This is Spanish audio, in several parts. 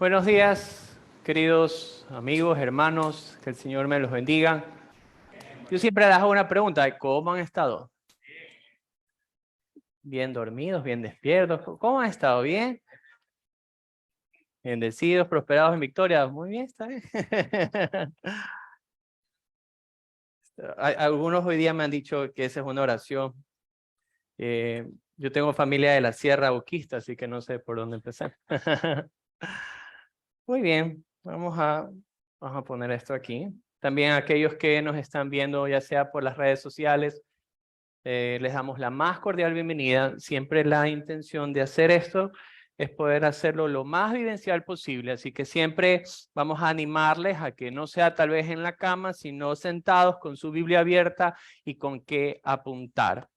Buenos días, queridos amigos, hermanos, que el Señor me los bendiga. Yo siempre les hago una pregunta: ¿cómo han estado? ¿Bien dormidos, bien despiertos? ¿Cómo han estado? ¿Bien? Bendecidos, prosperados en victoria. Muy bien, está bien. Algunos hoy día me han dicho que esa es una oración. Yo tengo familia de la Sierra Boquista, así que no sé por dónde empezar. Muy bien, vamos a poner esto aquí. También a aquellos que nos están viendo, ya sea por las redes sociales, les damos la más cordial bienvenida. Siempre la intención de hacer esto es poder hacerlo lo más vivencial posible. Así que siempre vamos a animarles a que no sea tal vez en la cama, sino sentados con su Biblia abierta y con qué apuntar.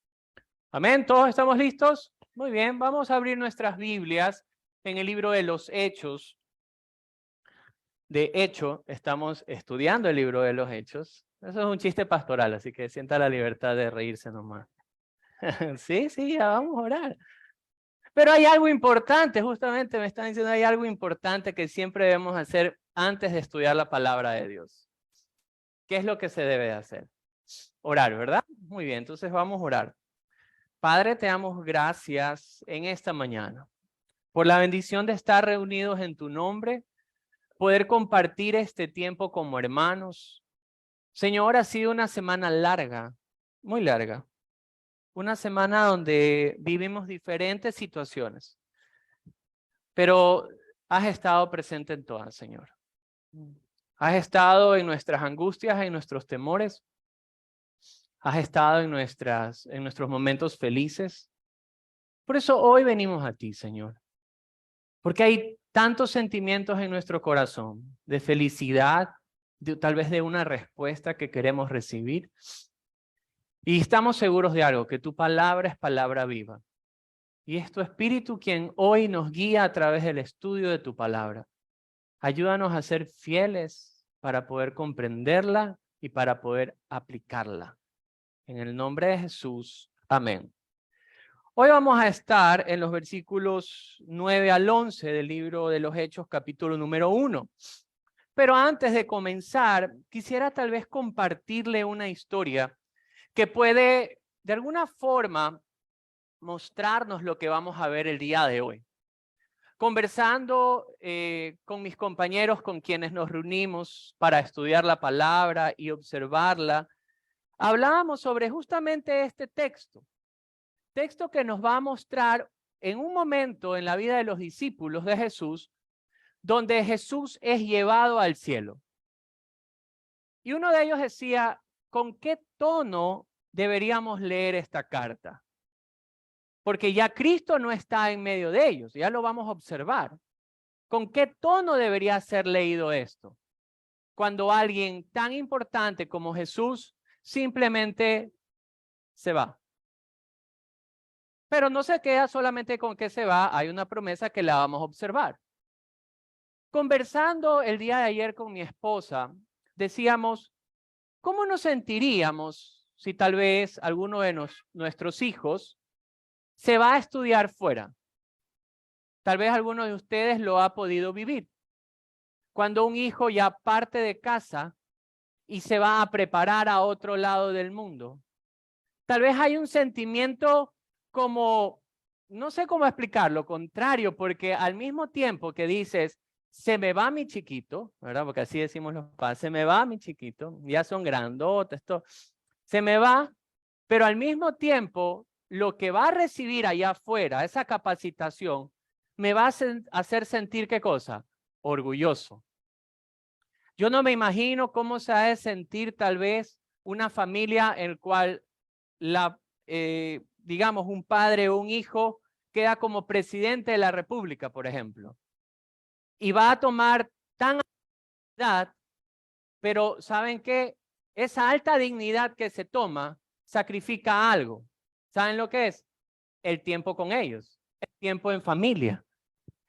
Amén, ¿todos estamos listos? Muy bien, vamos a abrir nuestras Biblias en el libro de los Hechos. De hecho, estamos estudiando el libro de los Hechos. Eso es un chiste pastoral, así que sienta la libertad de reírse nomás. Sí, sí, ya vamos a orar. Pero hay algo importante, justamente me están diciendo, hay algo importante que siempre debemos hacer antes de estudiar la palabra de Dios. ¿Qué es lo que se debe de hacer? Orar, ¿verdad? Muy bien, entonces vamos a orar. Padre, te damos gracias en esta mañana por la bendición de estar reunidos en tu nombre, poder compartir este tiempo como hermanos. Señor, ha sido una semana larga, muy larga. Una semana donde vivimos diferentes situaciones, pero has estado presente en todas, Señor. Has estado en nuestras angustias, en nuestros temores. Has estado en nuestros momentos felices. Por eso hoy venimos a ti, Señor. Porque hay tantos sentimientos en nuestro corazón, de felicidad, tal vez de una respuesta que queremos recibir. Y estamos seguros de algo, que tu palabra es palabra viva. Y es tu Espíritu quien hoy nos guía a través del estudio de tu palabra. Ayúdanos a ser fieles para poder comprenderla y para poder aplicarla. En el nombre de Jesús. Amén. Hoy vamos a estar en los versículos 9 al 11 del libro de los Hechos, capítulo número 1. Pero antes de comenzar, quisiera tal vez compartirle una historia que puede, de alguna forma, mostrarnos lo que vamos a ver el día de hoy. Conversando con mis compañeros con quienes nos reunimos para estudiar la palabra y observarla, hablábamos sobre justamente este texto que nos va a mostrar en un momento en la vida de los discípulos de Jesús, donde Jesús es llevado al cielo. Y uno de ellos decía, ¿con qué tono deberíamos leer esta carta? Porque ya Cristo no está en medio de ellos, ya lo vamos a observar. ¿Con qué tono debería ser leído esto? Cuando alguien tan importante como Jesús simplemente se va. Pero no se queda solamente con que se va, hay una promesa que la vamos a observar. Conversando el día de ayer con mi esposa, decíamos, ¿cómo nos sentiríamos si tal vez alguno de nuestros hijos se va a estudiar fuera? Tal vez alguno de ustedes lo ha podido vivir. Cuando un hijo ya parte de casa y se va a preparar a otro lado del mundo. Tal vez hay un sentimiento como, no sé cómo explicarlo, contrario, porque al mismo tiempo que dices, se me va mi chiquito, ¿verdad? Porque así decimos los padres, se me va mi chiquito, ya son grandotes, esto, se me va, pero al mismo tiempo, lo que va a recibir allá afuera, esa capacitación, me va a hacer sentir, ¿qué cosa? Orgulloso. Yo no me imagino cómo se ha de sentir tal vez una familia en la cual digamos, un padre o un hijo queda como presidente de la República, por ejemplo, y va a tomar tan dignidad, pero ¿saben qué? Esa alta dignidad que se toma sacrifica algo. ¿Saben lo que es? El tiempo con ellos, el tiempo en familia.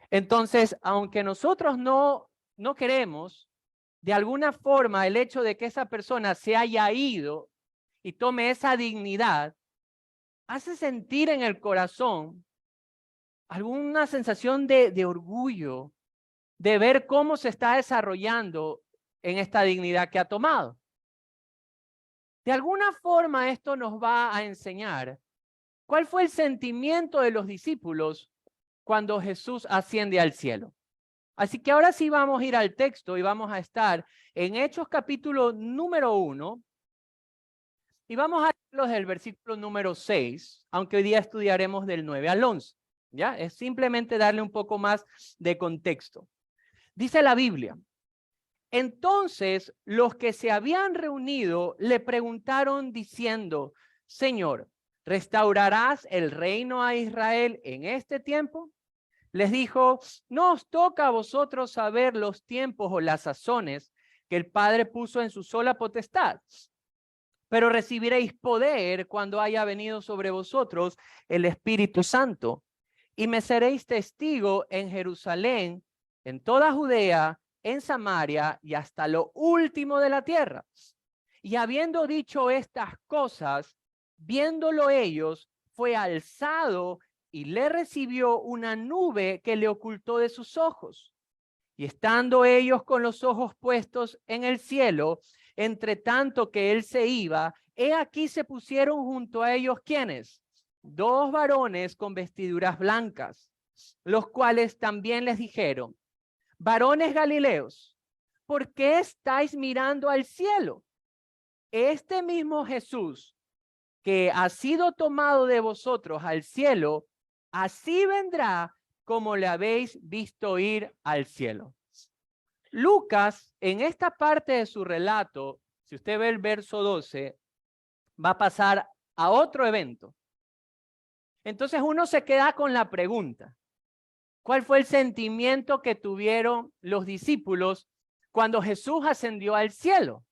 Entonces, aunque nosotros no queremos, de alguna forma el hecho de que esa persona se haya ido y tome esa dignidad, hace sentir en el corazón alguna sensación de orgullo, de ver cómo se está desarrollando en esta dignidad que ha tomado. De alguna forma esto nos va a enseñar cuál fue el sentimiento de los discípulos cuando Jesús asciende al cielo. Así que ahora sí vamos a ir al texto y vamos a estar en Hechos capítulo número 1 y vamos a leerlos del versículo número 6, aunque hoy día estudiaremos del 9 al 11. ¿Ya? Es simplemente darle un poco más de contexto. Dice la Biblia: entonces los que se habían reunido le preguntaron diciendo: Señor, ¿restaurarás el reino a Israel en este tiempo? Les dijo: no os toca a vosotros saber los tiempos o las sazones que el Padre puso en su sola potestad, pero recibiréis poder cuando haya venido sobre vosotros el Espíritu Santo, y me seréis testigo en Jerusalén, en toda Judea, en Samaria y hasta lo último de la tierra. Y habiendo dicho estas cosas, viéndolo ellos, fue alzado y le recibió una nube que le ocultó de sus ojos. Y estando ellos con los ojos puestos en el cielo, entre tanto que él se iba, he aquí se pusieron junto a ellos, ¿quiénes? 2 varones con vestiduras blancas, los cuales también les dijeron: varones Galileos, ¿por qué estáis mirando al cielo? Este mismo Jesús que ha sido tomado de vosotros al cielo, así vendrá como le habéis visto ir al cielo. Lucas, en esta parte de su relato, si usted ve el verso 12, va a pasar a otro evento. Entonces uno se queda con la pregunta: ¿cuál fue el sentimiento que tuvieron los discípulos cuando Jesús ascendió al cielo?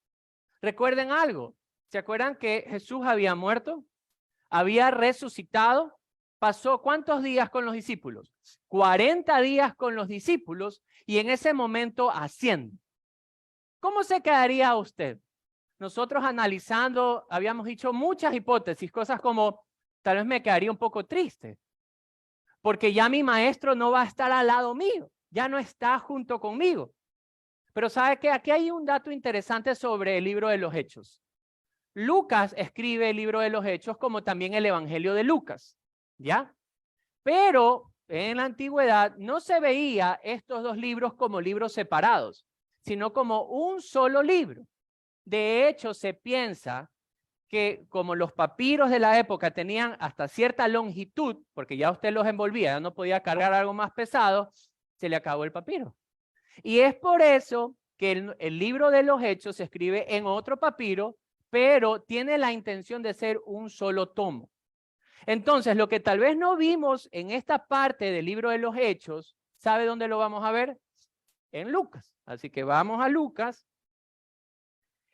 Recuerden algo, ¿se acuerdan que Jesús había muerto? Había resucitado. Pasó ¿cuántos días con los discípulos? 40 días con los discípulos y en ese momento asciende. ¿Cómo se quedaría usted? Nosotros analizando, habíamos dicho muchas hipótesis, cosas como: tal vez me quedaría un poco triste, porque ya mi maestro no va a estar al lado mío, ya no está junto conmigo. Pero ¿sabe qué? Aquí hay un dato interesante sobre el libro de los Hechos. Lucas escribe el libro de los Hechos como también el Evangelio de Lucas, ¿ya? Pero en la antigüedad no se veía estos 2 libros como libros separados, sino como un solo libro. De hecho, se piensa que como los papiros de la época tenían hasta cierta longitud, porque ya usted los envolvía, ya no podía cargar algo más pesado, se le acabó el papiro. Y es por eso que el libro de los Hechos se escribe en otro papiro, pero tiene la intención de ser un solo tomo. Entonces, lo que tal vez no vimos en esta parte del libro de los Hechos, ¿sabe dónde lo vamos a ver? En Lucas. Así que vamos a Lucas.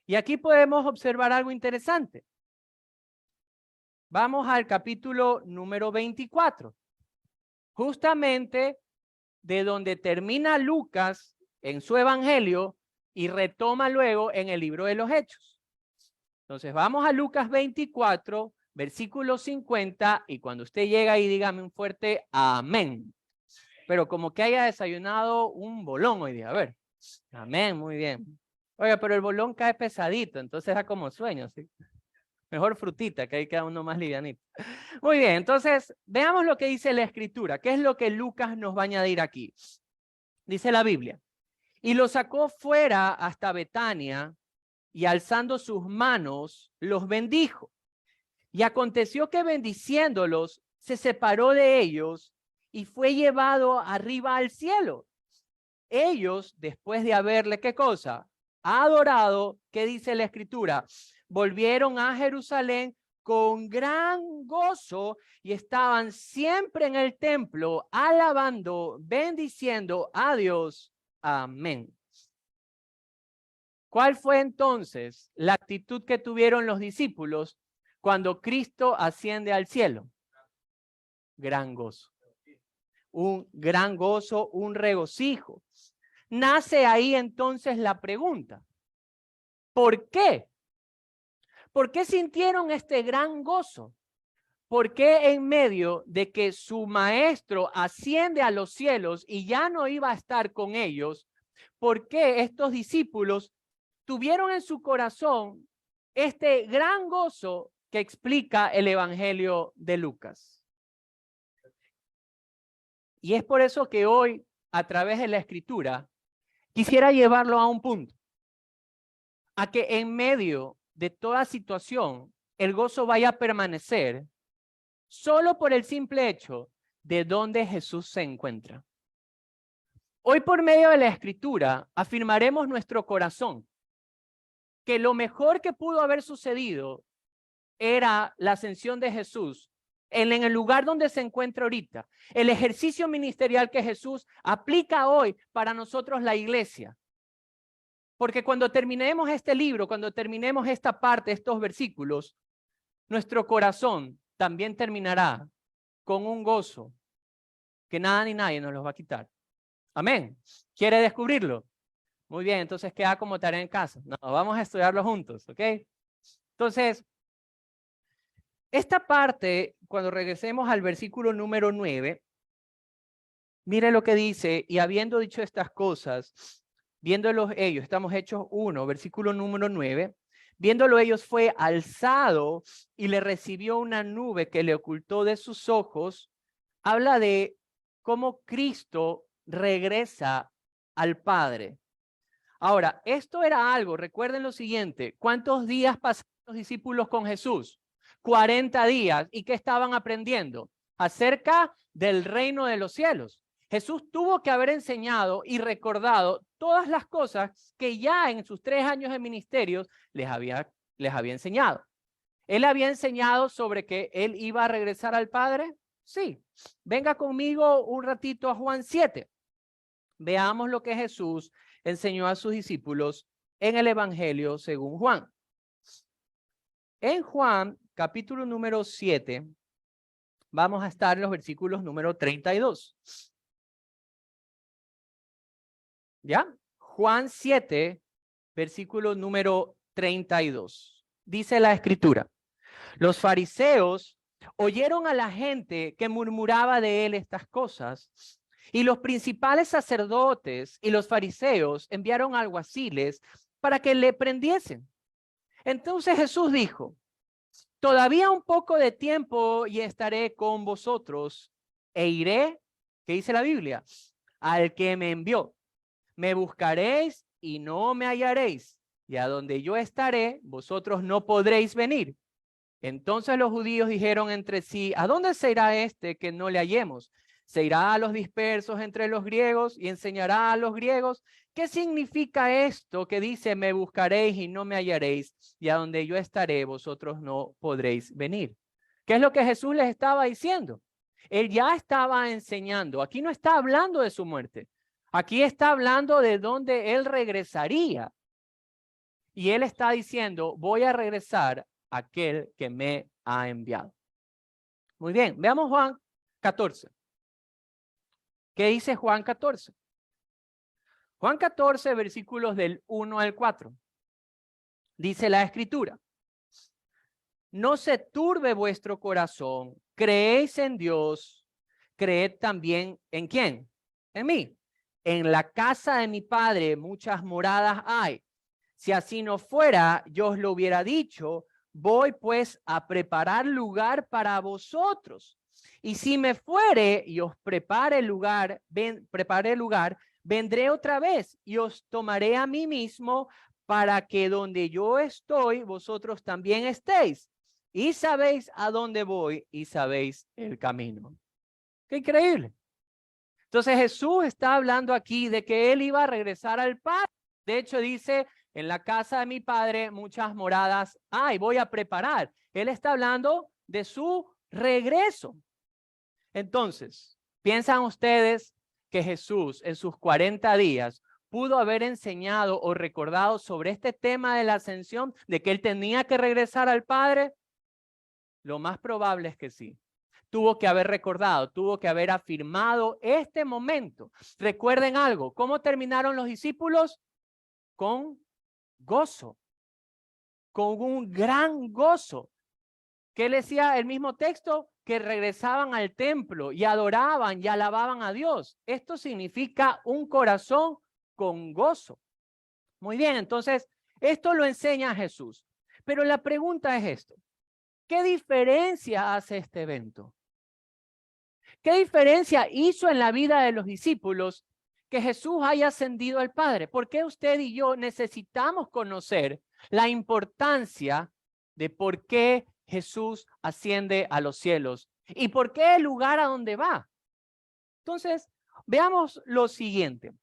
Y aquí podemos observar algo interesante. Vamos al capítulo número 24. Justamente de donde termina Lucas en su evangelio y retoma luego en el libro de los Hechos. Entonces vamos a Lucas 24, versículo 50, y cuando usted llega ahí dígame un fuerte amén. Pero como que haya desayunado un bolón hoy día, a ver. Amén, muy bien. Oiga, pero el bolón cae pesadito, entonces da como sueño, ¿sí? Mejor frutita, que ahí queda uno más livianito. Muy bien, entonces veamos lo que dice la Escritura. ¿Qué es lo que Lucas nos va a añadir aquí? Dice la Biblia: y lo sacó fuera hasta Betania, y alzando sus manos, los bendijo. Y aconteció que bendiciéndolos, se separó de ellos y fue llevado arriba al cielo. Ellos, después de haberle, ¿qué cosa? Adorado, ¿qué dice la Escritura? Volvieron a Jerusalén con gran gozo y estaban siempre en el templo, alabando, bendiciendo a Dios. Amén. ¿Cuál fue entonces la actitud que tuvieron los discípulos cuando Cristo asciende al cielo? Gran gozo. Un gran gozo, un regocijo. Nace ahí entonces la pregunta: ¿por qué? ¿Por qué sintieron este gran gozo? ¿por qué en medio de que su maestro asciende a los cielos y ya no iba a estar con ellos, por qué estos discípulos tuvieron en su corazón este gran gozo que explica el Evangelio de Lucas? Y es por eso que hoy, a través de la Escritura, quisiera llevarlo a un punto, a que en medio de toda situación, el gozo vaya a permanecer solo por el simple hecho de dónde Jesús se encuentra. Hoy, por medio de la Escritura, afirmaremos nuestro corazón que lo mejor que pudo haber sucedido era la ascensión de Jesús en el lugar donde se encuentra ahorita, el ejercicio ministerial que Jesús aplica hoy para nosotros, la iglesia. Porque cuando terminemos este libro, cuando terminemos esta parte, estos versículos, nuestro corazón también terminará con un gozo que nada ni nadie nos los va a quitar. Amén. ¿Quiere descubrirlo? Muy bien, entonces queda como tarea en casa. No, vamos a estudiarlo juntos, ¿ok? Entonces, esta parte, cuando regresemos al versículo número 9, mire lo que dice: y habiendo dicho estas cosas, viéndolos ellos, estamos Hechos 1, versículo número 9, viéndolo ellos fue alzado y le recibió una nube que le ocultó de sus ojos. Habla de cómo Cristo regresa al Padre. Ahora, esto era algo, recuerden lo siguiente: ¿cuántos días pasaron los discípulos con Jesús? 40 días. ¿Y qué estaban aprendiendo? Acerca del reino de los cielos. Jesús tuvo que haber enseñado y recordado todas las cosas que ya en sus 3 años de ministerio les había enseñado. ¿Él había enseñado sobre que él iba a regresar al Padre? Sí. Venga conmigo un ratito a Juan 7. Veamos lo que Jesús enseñó a sus discípulos en el Evangelio según Juan. En Juan, capítulo número 7, vamos a estar en los versículos número 32. ¿Ya? Juan 7, versículo número 32. Dice la Escritura: los fariseos oyeron a la gente que murmuraba de él estas cosas, y los principales sacerdotes y los fariseos enviaron alguaciles para que le prendiesen. Entonces Jesús dijo: todavía un poco de tiempo y estaré con vosotros, e iré, ¿qué dice la Biblia? Al que me envió. Me buscaréis y no me hallaréis, y a donde yo estaré, vosotros no podréis venir. Entonces los judíos dijeron entre sí: ¿a dónde se irá este que no le hallemos? ¿Se irá a los dispersos entre los griegos y enseñará a los griegos? ¿Qué significa esto que dice: me buscaréis y no me hallaréis, y a donde yo estaré, vosotros no podréis venir? ¿Qué es lo que Jesús les estaba diciendo? Él ya estaba enseñando. Aquí no está hablando de su muerte. Aquí está hablando de dónde él regresaría. Y él está diciendo: voy a regresar a aquel que me ha enviado. Muy bien, veamos Juan 14. ¿Qué dice Juan 14? Juan 14, versículos del 1 al 4. Dice la Escritura: no se turbe vuestro corazón, creéis en Dios, creed también ¿en quién? En mí. En la casa de mi Padre muchas moradas hay. Si así no fuera, yo os lo hubiera dicho. Voy pues a preparar lugar para vosotros. Y si me fuere y os prepare lugar, vendré otra vez y os tomaré a mí mismo, para que donde yo estoy, vosotros también estéis. Y sabéis a dónde voy y sabéis el camino. ¡Qué increíble! Entonces Jesús está hablando aquí de que él iba a regresar al Padre. De hecho dice: en la casa de mi Padre muchas moradas hay, voy a preparar. Él está hablando de su regreso. Entonces, ¿piensan ustedes que Jesús en sus 40 días pudo haber enseñado o recordado sobre este tema de la ascensión, de que él tenía que regresar al Padre? Lo más probable es que sí. Tuvo que haber recordado, tuvo que haber afirmado este momento. Recuerden algo: ¿cómo terminaron los discípulos? Con gozo, con un gran gozo. ¿Qué le decía el mismo texto? Que regresaban al templo y adoraban y alababan a Dios. Esto significa un corazón con gozo. Muy bien, entonces, esto lo enseña Jesús. Pero la pregunta es esto. ¿Qué diferencia hace este evento? ¿Qué diferencia hizo en la vida de los discípulos que Jesús haya ascendido al Padre? ¿Por qué usted y yo necesitamos conocer la importancia de por qué Jesús asciende a los cielos y por qué el lugar a donde va? Entonces, veamos lo siguiente.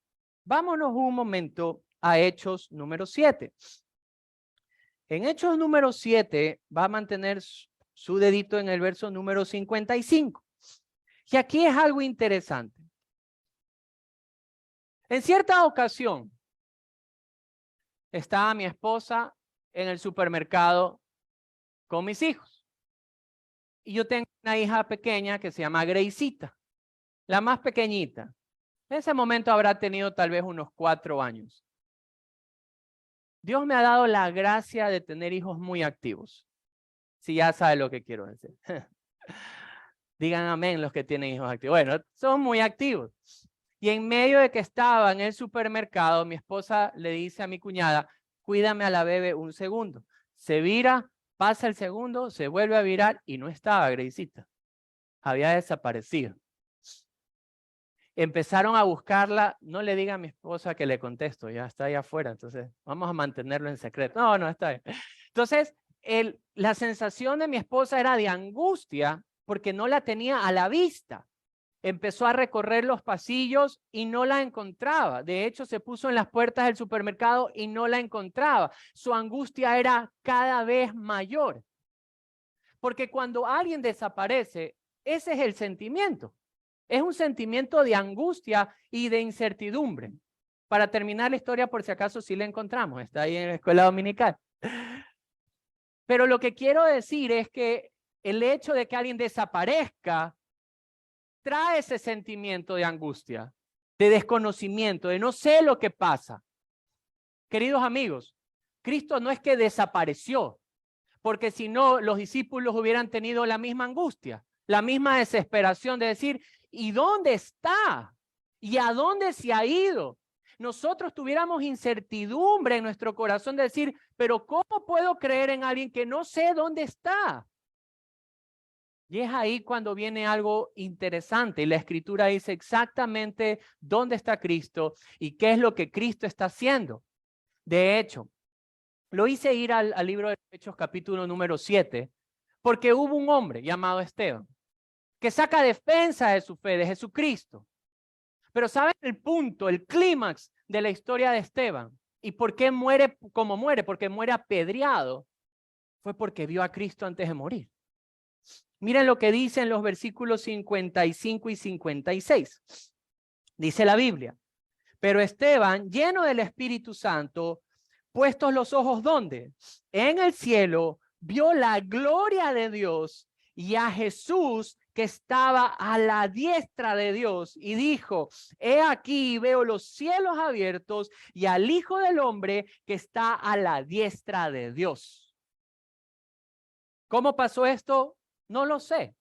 Vámonos un momento a Hechos número 7. En Hechos número 7 va a mantener su dedito en el verso número 55. Y aquí es algo interesante. En cierta ocasión, estaba mi esposa en el supermercado con mis hijos. Y yo tengo una hija pequeña que se llama Graceita, la más pequeñita. En ese momento habrá tenido tal vez unos 4 años. Dios me ha dado la gracia de tener hijos muy activos. Si ya sabe lo que quiero decir. Digan amén los que tienen hijos activos. Bueno, son muy activos. Y en medio de que estaba en el supermercado, mi esposa le dice a mi cuñada, cuídame a la bebé un segundo. Se vira, pasa el segundo, se vuelve a virar y no estaba Graceita. Había desaparecido. Empezaron a buscarla. No le diga a mi esposa que le contesto, ya está ahí afuera, entonces vamos a mantenerlo en secreto. No, está bien. Entonces, la sensación de mi esposa era de angustia porque no la tenía a la vista. Empezó a recorrer los pasillos y no la encontraba. De hecho, se puso en las puertas del supermercado y no la encontraba. Su angustia era cada vez mayor. Porque cuando alguien desaparece, ese es el sentimiento. Es un sentimiento de angustia y de incertidumbre. Para terminar la historia, por si acaso sí la encontramos. Está ahí en la escuela dominical. Pero lo que quiero decir es que el hecho de que alguien desaparezca trae ese sentimiento de angustia, de desconocimiento, de no sé lo que pasa. Queridos amigos, Cristo no es que desapareció, porque si no, los discípulos hubieran tenido la misma angustia, la misma desesperación de decir, ¿y dónde está? ¿Y a dónde se ha ido? Nosotros tuviéramos incertidumbre en nuestro corazón de decir, pero ¿cómo puedo creer en alguien que no sé dónde está? Y es ahí cuando viene algo interesante y la escritura dice exactamente dónde está Cristo y qué es lo que Cristo está haciendo. De hecho, lo hice ir al libro de Hechos capítulo número 7 porque hubo un hombre llamado Esteban que saca defensa de su fe, de Jesucristo. Pero ¿saben el punto, el clímax de la historia de Esteban? ¿Y por qué muere como muere? Porque muere apedreado. Fue porque vio a Cristo antes de morir. Miren lo que dicen los versículos 55 y 56. Dice la Biblia, pero Esteban, lleno del Espíritu Santo, puestos los ojos ¿dónde? En el cielo, vio la gloria de Dios y a Jesús que estaba a la diestra de Dios y dijo, he aquí veo los cielos abiertos y al Hijo del Hombre que está a la diestra de Dios. ¿Cómo pasó esto? No lo sé.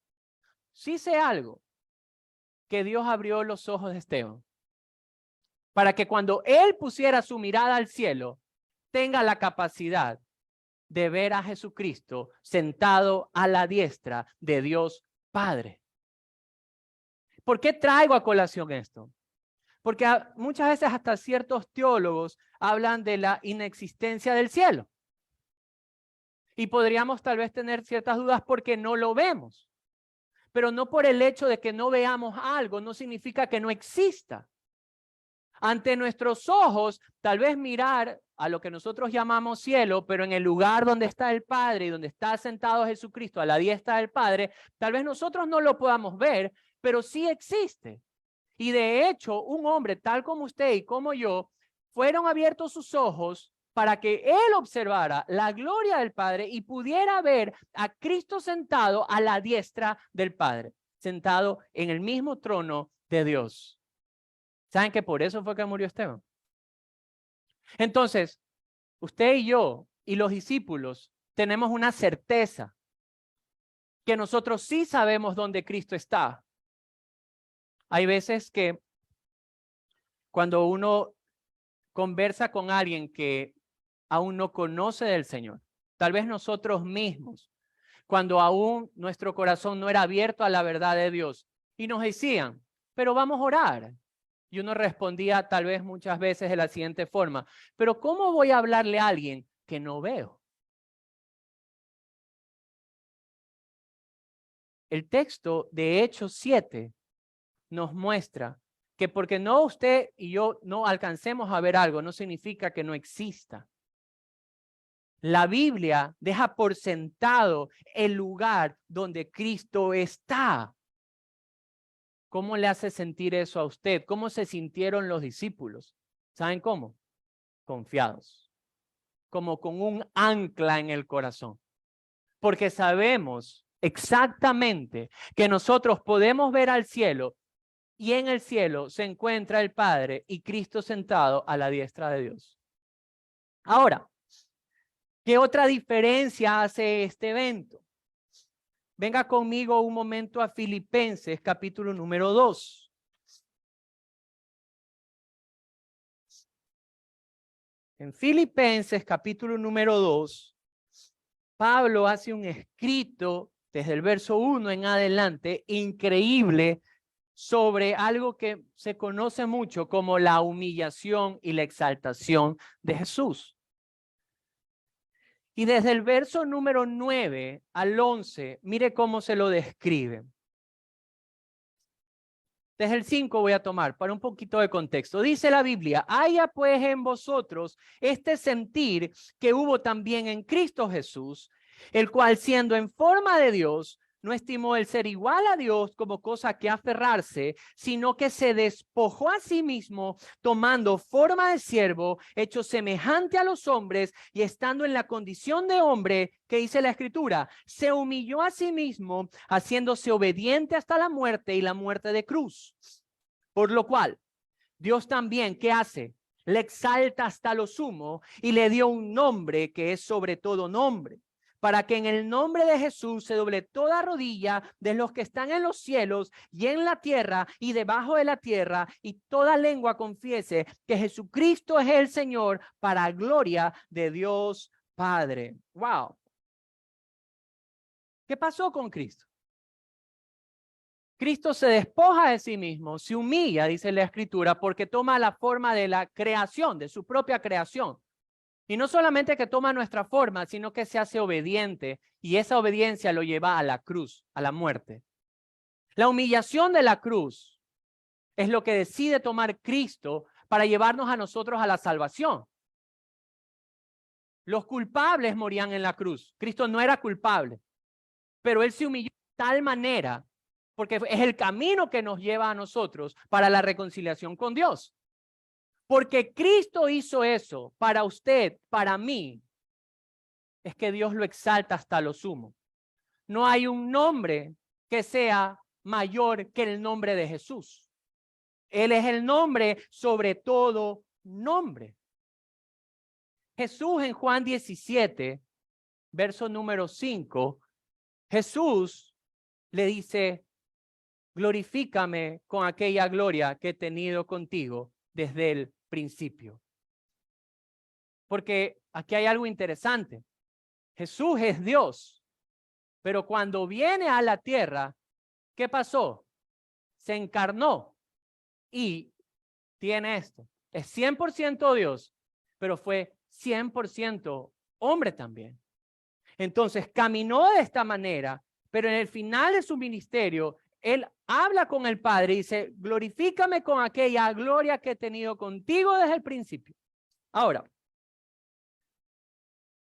Sí sé algo, que Dios abrió los ojos de Esteban para que cuando él pusiera su mirada al cielo, tenga la capacidad de ver a Jesucristo sentado a la diestra de Dios Padre. ¿Por qué traigo a colación esto? Porque muchas veces hasta ciertos teólogos hablan de la inexistencia del cielo. Y podríamos tal vez tener ciertas dudas porque no lo vemos. Pero no por el hecho de que no veamos algo, no significa que no exista. Ante nuestros ojos, tal vez mirar a lo que nosotros llamamos cielo, pero en el lugar donde está el Padre y donde está sentado Jesucristo a la diestra del Padre, tal vez nosotros no lo podamos ver, pero sí existe. Y de hecho, un hombre tal como usted y como yo, fueron abiertos sus ojos para que él observara la gloria del Padre y pudiera ver a Cristo sentado a la diestra del Padre, sentado en el mismo trono de Dios. ¿Saben que por eso fue que murió Esteban? Entonces, usted y yo y los discípulos tenemos una certeza que nosotros sí sabemos dónde Cristo está. Hay veces que cuando uno conversa con alguien que aún no conoce del Señor, tal vez nosotros mismos, cuando aún nuestro corazón no era abierto a la verdad de Dios, y nos decían, pero vamos a orar. Y uno respondía tal vez muchas veces de la siguiente forma, pero ¿cómo voy a hablarle a alguien que no veo? El texto de Hechos 7 nos muestra que porque no usted y yo no alcancemos a ver algo, no significa que no exista. La Biblia deja por sentado el lugar donde Cristo está. ¿Cómo le hace sentir eso a usted? ¿Cómo se sintieron los discípulos? ¿Saben cómo? Confiados, como con un ancla en el corazón. Porque sabemos exactamente que nosotros podemos ver al cielo y en el cielo se encuentra el Padre y Cristo sentado a la diestra de Dios. Ahora, ¿qué otra diferencia hace este evento? Venga conmigo un momento a Filipenses, capítulo número 2. En Filipenses, capítulo número 2, Pablo hace un escrito desde el verso 1 en adelante, increíble, sobre algo que se conoce mucho como la humillación y la exaltación de Jesús. Y desde el verso número 9 al 11, mire cómo se lo describe. Desde el 5 voy a tomar para un poquito de contexto. Dice la Biblia, haya pues en vosotros este sentir que hubo también en Cristo Jesús, el cual siendo en forma de Dios, no estimó el ser igual a Dios como cosa que aferrarse, sino que se despojó a sí mismo, tomando forma de siervo, hecho semejante a los hombres, y estando en la condición de hombre, que dice la Escritura, se humilló a sí mismo, haciéndose obediente hasta la muerte y la muerte de cruz. Por lo cual, Dios también, ¿qué hace? Le exalta hasta lo sumo y le dio un nombre que es sobre todo nombre, para que en el nombre de Jesús se doble toda rodilla de los que están en los cielos y en la tierra y debajo de la tierra, y toda lengua confiese que Jesucristo es el Señor, para gloria de Dios Padre. Wow. ¿Qué pasó con Cristo? Cristo se despoja de sí mismo, se humilla, dice la Escritura, porque toma la forma de la creación, de su propia creación. Y no solamente que toma nuestra forma, sino que se hace obediente, y esa obediencia lo lleva a la cruz, a la muerte. La humillación de la cruz es lo que decide tomar Cristo para llevarnos a nosotros a la salvación. Los culpables morían en la cruz. Cristo no era culpable, pero él se humilló de tal manera, porque es el camino que nos lleva a nosotros para la reconciliación con Dios. Porque Cristo hizo eso para usted, para mí, es que Dios lo exalta hasta lo sumo. No hay un nombre que sea mayor que el nombre de Jesús. Él es el nombre sobre todo nombre. Jesús en Juan 17, verso número 5, Jesús le dice, glorifícame con aquella gloria que he tenido contigo desde el principio. Porque aquí hay algo interesante. Jesús es Dios, pero cuando viene a la tierra, ¿qué pasó? Se encarnó y tiene esto. Es 100% Dios, pero fue 100% hombre también. Entonces caminó de esta manera, pero en el final de su ministerio, él habla con el Padre y dice, glorifícame con aquella gloria que he tenido contigo desde el principio. Ahora,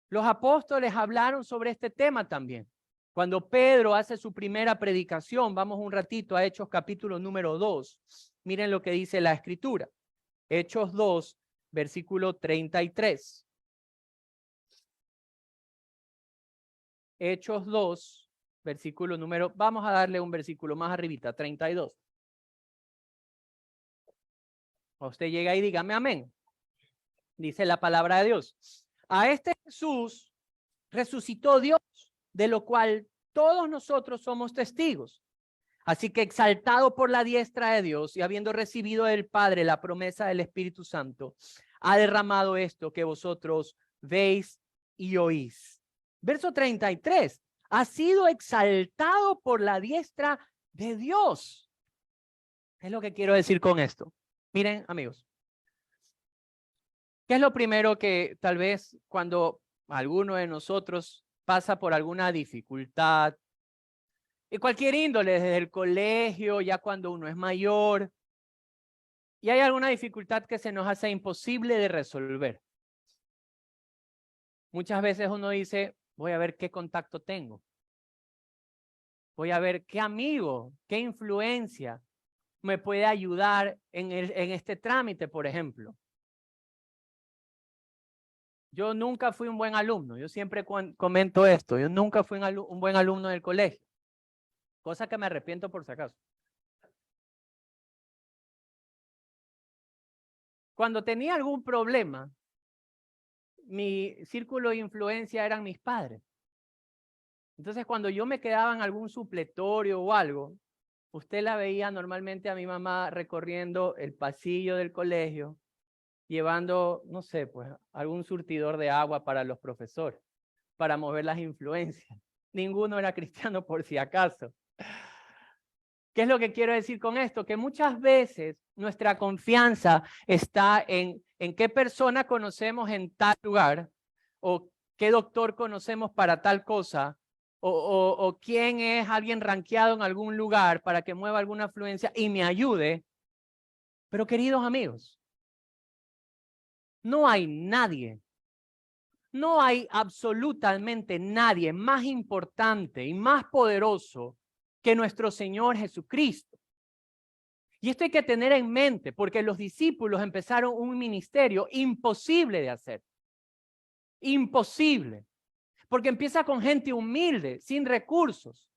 los apóstoles hablaron sobre este tema también. Cuando Pedro hace su primera predicación, vamos un ratito a Hechos capítulo número 2. Miren lo que dice la Escritura. Hechos 2, versículo 33. Hechos 2, versículo número, vamos a darle un versículo más arribita, 32. Usted llega y dígame amén. Dice la palabra de Dios. A este Jesús resucitó Dios, de lo cual Todos nosotros somos testigos. Así que exaltado por la diestra de Dios y habiendo recibido del Padre la promesa del Espíritu Santo, ha derramado esto que vosotros veis y oís. Verso 33. Ha sido exaltado por la diestra de Dios. ¿Qué es lo que quiero decir con esto? Miren, amigos. ¿Qué es lo primero que tal vez cuando alguno de nosotros pasa por alguna dificultad, de cualquier índole, desde el colegio, ya cuando uno es mayor, y hay alguna dificultad que se nos hace imposible de resolver? Muchas veces uno dice, voy a ver qué contacto tengo. Voy a ver qué amigo, qué influencia me puede ayudar en este trámite, por ejemplo. Yo nunca fui un buen alumno. Yo siempre comento esto. Yo nunca fui un buen alumno del colegio. Cosa que me arrepiento por si acaso. Cuando tenía algún problema, mi círculo de influencia eran mis padres. Entonces, cuando yo me quedaba en algún supletorio o algo, usted la veía normalmente a mi mamá recorriendo el pasillo del colegio, llevando, no sé, pues algún surtidor de agua para los profesores, para mover las influencias. Ninguno era cristiano por si acaso. ¿Qué es lo que quiero decir con esto? Que muchas veces nuestra confianza está en qué persona conocemos en tal lugar, o qué doctor conocemos para tal cosa, o quién es alguien rankeado en algún lugar para que mueva alguna influencia y me ayude. Pero queridos amigos, no hay nadie, no hay absolutamente nadie más importante y más poderoso que nuestro Señor Jesucristo. Y esto hay que tener en mente porque los discípulos empezaron un ministerio imposible de hacer. Imposible. Porque empieza con gente humilde, sin recursos.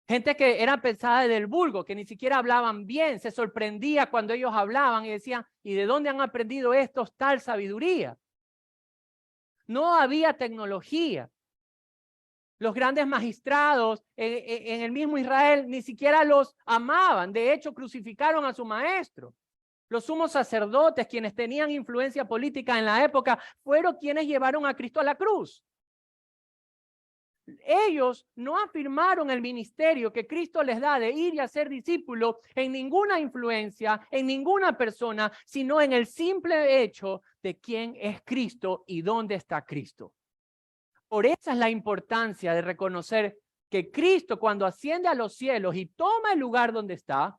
Gente que era pensada del vulgo, que ni siquiera hablaban bien. Se sorprendía cuando ellos hablaban y decían, ¿y de dónde han aprendido estos tal sabiduría? No había tecnología. Los grandes magistrados en el mismo Israel ni siquiera los amaban. De hecho, crucificaron a su maestro. Los sumos sacerdotes, quienes tenían influencia política en la época, fueron quienes llevaron a Cristo a la cruz. Ellos no afirmaron el ministerio que Cristo les da de ir y hacer discípulos en ninguna influencia, en ninguna persona, sino en el simple hecho de quién es Cristo y dónde está Cristo. Por eso es la importancia de reconocer que Cristo, cuando asciende a los cielos y toma el lugar donde está,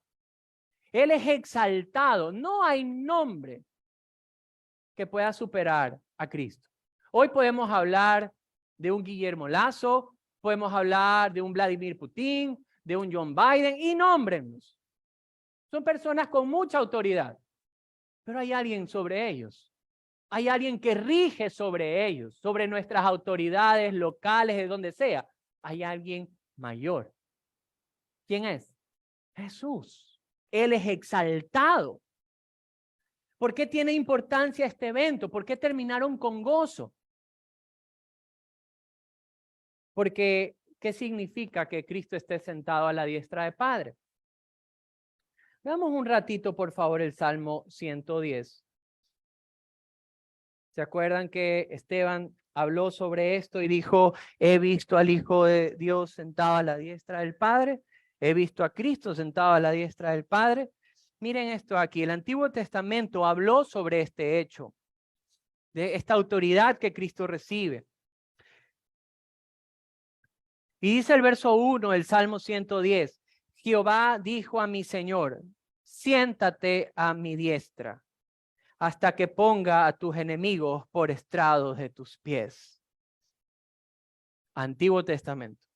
Él es exaltado. No hay nombre que pueda superar a Cristo. Hoy podemos hablar de un Guillermo Lasso, podemos hablar de un Vladimir Putin, de un John Biden, y nómbrenlos. Son personas con mucha autoridad, pero hay alguien sobre ellos. Hay alguien que rige sobre ellos, sobre nuestras autoridades locales, de donde sea. Hay alguien mayor. ¿Quién es? Jesús. Él es exaltado. ¿Por qué tiene importancia este evento? ¿Por qué terminaron con gozo? Porque, ¿qué significa que Cristo esté sentado a la diestra del Padre? Veamos un ratito, por favor, el Salmo 110. ¿Se acuerdan que Esteban habló sobre esto y dijo, he visto al Hijo de Dios sentado a la diestra del Padre? He visto a Cristo sentado a la diestra del Padre. Miren esto aquí, el Antiguo Testamento habló sobre este hecho, de esta autoridad que Cristo recibe. Y dice el verso 1 del Salmo 110, Jehová dijo a mi Señor, siéntate a mi diestra, hasta que ponga a tus enemigos por estrados de tus pies. Antiguo Testamento.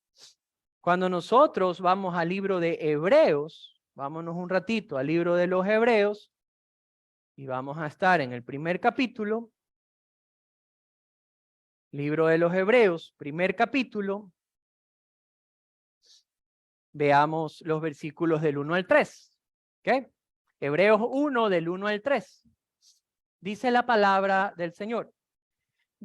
Cuando nosotros vamos al libro de Hebreos, vámonos un ratito al libro de los Hebreos, y vamos a estar en el primer capítulo, libro de los Hebreos, primer capítulo, veamos los versículos del 1 al 3. ¿Ok? Hebreos 1 del 1 al 3. Dice la palabra del Señor.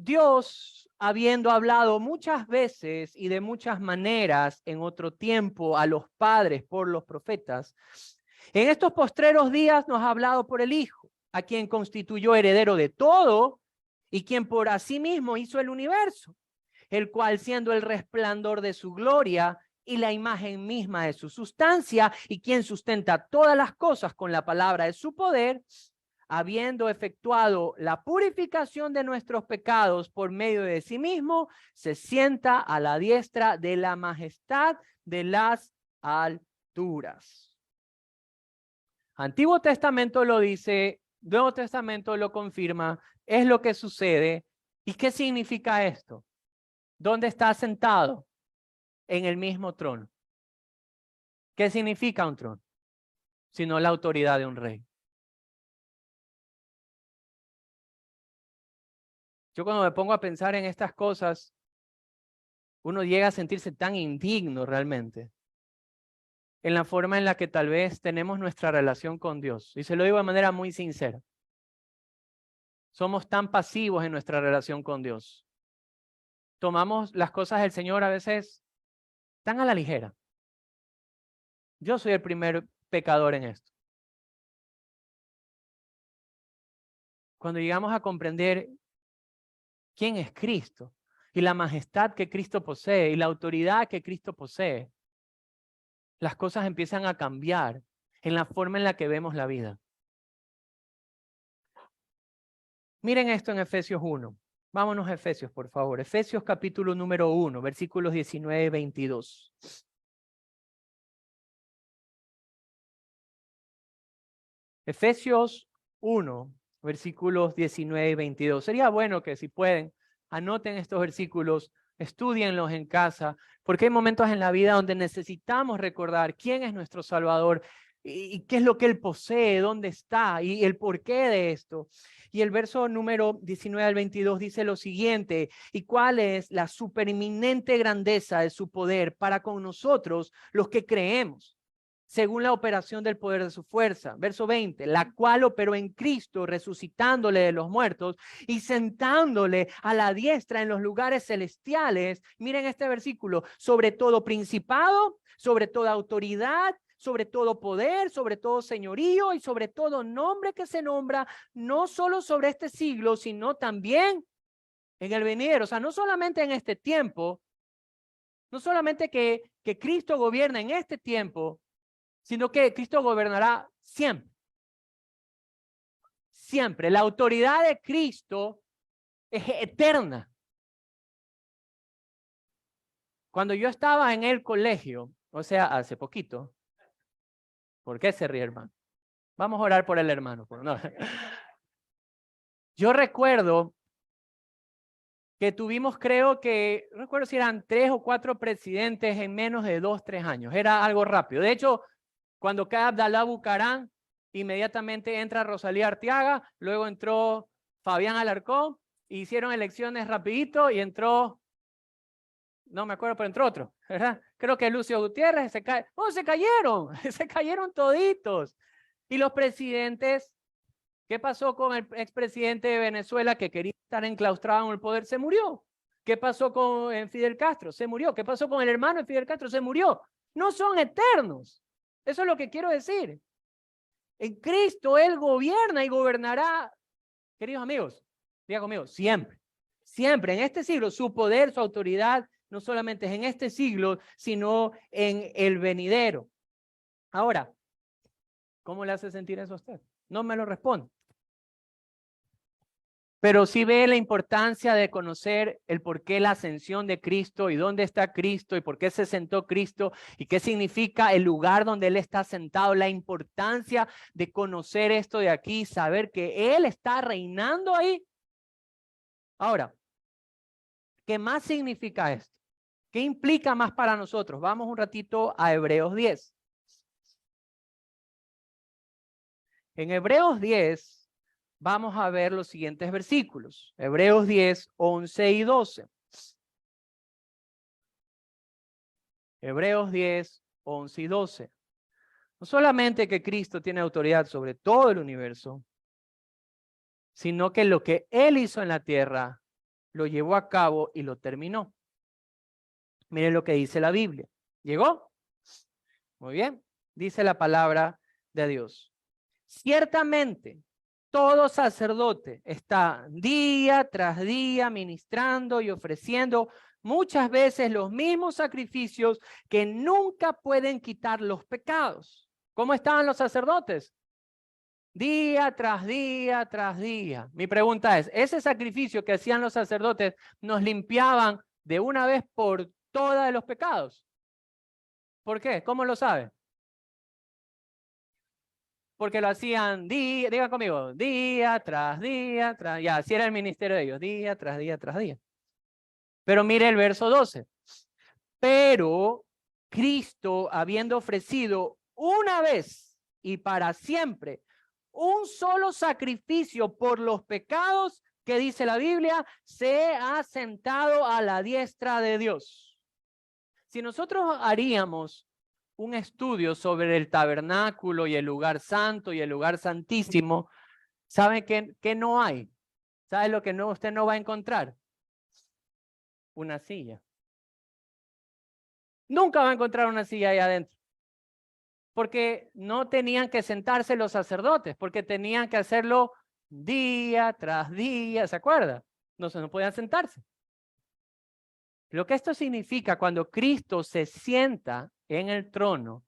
Dios, habiendo hablado muchas veces y de muchas maneras en otro tiempo a los padres por los profetas, en estos postreros días nos ha hablado por el Hijo, a quien constituyó heredero de todo y quien por asimismo hizo el universo, el cual siendo el resplandor de su gloria y la imagen misma de su sustancia, y quien sustenta todas las cosas con la palabra de su poder, habiendo efectuado la purificación de nuestros pecados por medio de sí mismo, se sienta a la diestra de la majestad de las alturas. Antiguo Testamento lo dice, Nuevo Testamento lo confirma, es lo que sucede. ¿Y qué significa esto? ¿Dónde está sentado? En el mismo trono. ¿Qué significa un trono? Sino la autoridad de un rey. Yo cuando me pongo a pensar en estas cosas, uno llega a sentirse tan indigno realmente en la forma en la que tal vez tenemos nuestra relación con Dios. Y se lo digo de manera muy sincera. Somos tan pasivos en nuestra relación con Dios. Tomamos las cosas del Señor a veces tan a la ligera. Yo soy el primer pecador en esto. Cuando llegamos a comprender quién es Cristo y la majestad que Cristo posee y la autoridad que Cristo posee, las cosas empiezan a cambiar en la forma en la que vemos la vida. Miren esto en Efesios 1. Vámonos a Efesios, por favor. Efesios capítulo número 1, versículos 19 y 22. Efesios 1, versículos 19 y 22. Sería bueno que si pueden, anoten estos versículos, estúdienlos en casa, porque hay momentos en la vida donde necesitamos recordar quién es nuestro Salvador y qué es lo que Él posee, dónde está y el porqué de esto. Y el verso número 19 al 22 dice lo siguiente: ¿y cuál es la supereminente grandeza de su poder para con nosotros los que creemos? Según la operación del poder de su fuerza. Verso 20, la cual operó en Cristo, resucitándole de los muertos y sentándole a la diestra en los lugares celestiales. Miren este versículo: sobre todo principado, sobre toda autoridad, sobre todo poder, sobre todo señorío y sobre todo nombre que se nombra, no solo sobre este siglo, sino también en el venidero. O sea, no solamente en este tiempo, no solamente que Cristo gobierna en este tiempo, sino que Cristo gobernará siempre. Siempre. La autoridad de Cristo es eterna. Cuando yo estaba en el colegio, o sea, hace poquito, ¿por qué se ríe, hermano? Vamos a orar por el hermano. No. Yo recuerdo que tuvimos, no recuerdo si eran 3 o 4 presidentes en menos de 2, 3 años. Era algo rápido. De hecho, cuando cae Abdalá Bucarán, inmediatamente entra Rosalía Arteaga, luego entró Fabián Alarcón, hicieron elecciones rapidito y entró, no me acuerdo, pero entró otro, ¿verdad? Creo que Lucio Gutiérrez se cayeron, se cayeron toditos. Y los presidentes, ¿qué pasó con el expresidente de Venezuela que quería estar enclaustrado en el poder? Se murió. ¿Qué pasó con Fidel Castro? Se murió. ¿Qué pasó con el hermano de Fidel Castro? Se murió. No son eternos. Eso es lo que quiero decir. En Cristo Él gobierna y gobernará, queridos amigos, diga conmigo, siempre. Siempre, en este siglo, su poder, su autoridad, no solamente es en este siglo, sino en el venidero. Ahora, ¿cómo le hace sentir eso a usted? No me lo responde. Pero sí ve la importancia de conocer el por qué la ascensión de Cristo y dónde está Cristo y por qué se sentó Cristo y qué significa el lugar donde Él está sentado, la importancia de conocer esto de aquí, saber que Él está reinando ahí. Ahora, ¿qué más significa esto? ¿Qué implica más para nosotros? Vamos un ratito a Hebreos 10. En Hebreos 10 vamos a ver los siguientes versículos. Hebreos 10, 11 y 12. Hebreos 10, 11 y 12. No solamente que Cristo tiene autoridad sobre todo el universo, sino que lo que Él hizo en la tierra lo llevó a cabo y lo terminó. Miren lo que dice la Biblia. ¿Llegó? Muy bien. Dice la palabra de Dios. Ciertamente, todo sacerdote está día tras día ministrando y ofreciendo muchas veces los mismos sacrificios que nunca pueden quitar los pecados. ¿Cómo estaban los sacerdotes? Día tras día tras día. Mi pregunta es, ¿ese sacrificio que hacían los sacerdotes nos limpiaban de una vez por todas de los pecados? ¿Por qué? ¿Cómo lo sabe? Porque lo hacían día, digan conmigo, día tras día, ya, así era el ministerio de ellos, día tras día tras día. Pero mire el verso 12. Pero Cristo, habiendo ofrecido una vez y para siempre un solo sacrificio por los pecados, que dice la Biblia, se ha sentado a la diestra de Dios. Si nosotros haríamos un estudio sobre el tabernáculo y el lugar santo y el lugar santísimo, ¿saben qué no hay? ¿Sabe lo que usted no va a encontrar? Una silla. Nunca va a encontrar una silla ahí adentro. Porque no tenían que sentarse los sacerdotes, porque tenían que hacerlo día tras día, ¿se acuerda? No podían sentarse. Lo que esto significa cuando Cristo se sienta en el trono,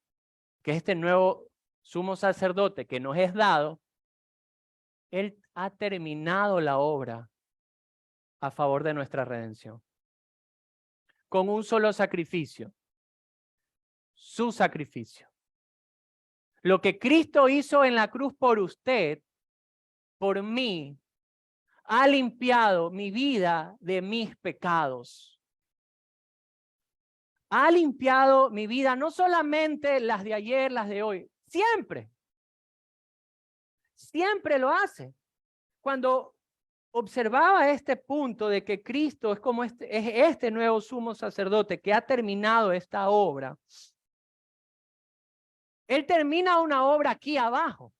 que es este nuevo sumo sacerdote que nos es dado, Él ha terminado la obra a favor de nuestra redención. Con un solo sacrificio. Su sacrificio. Lo que Cristo hizo en la cruz por usted, por mí, ha limpiado mi vida de mis pecados. Ha limpiado mi vida, no solamente las de ayer, las de hoy, siempre. Siempre lo hace. Cuando observaba este punto de que Cristo es como este nuevo sumo sacerdote que ha terminado esta obra, Él termina una obra aquí abajo.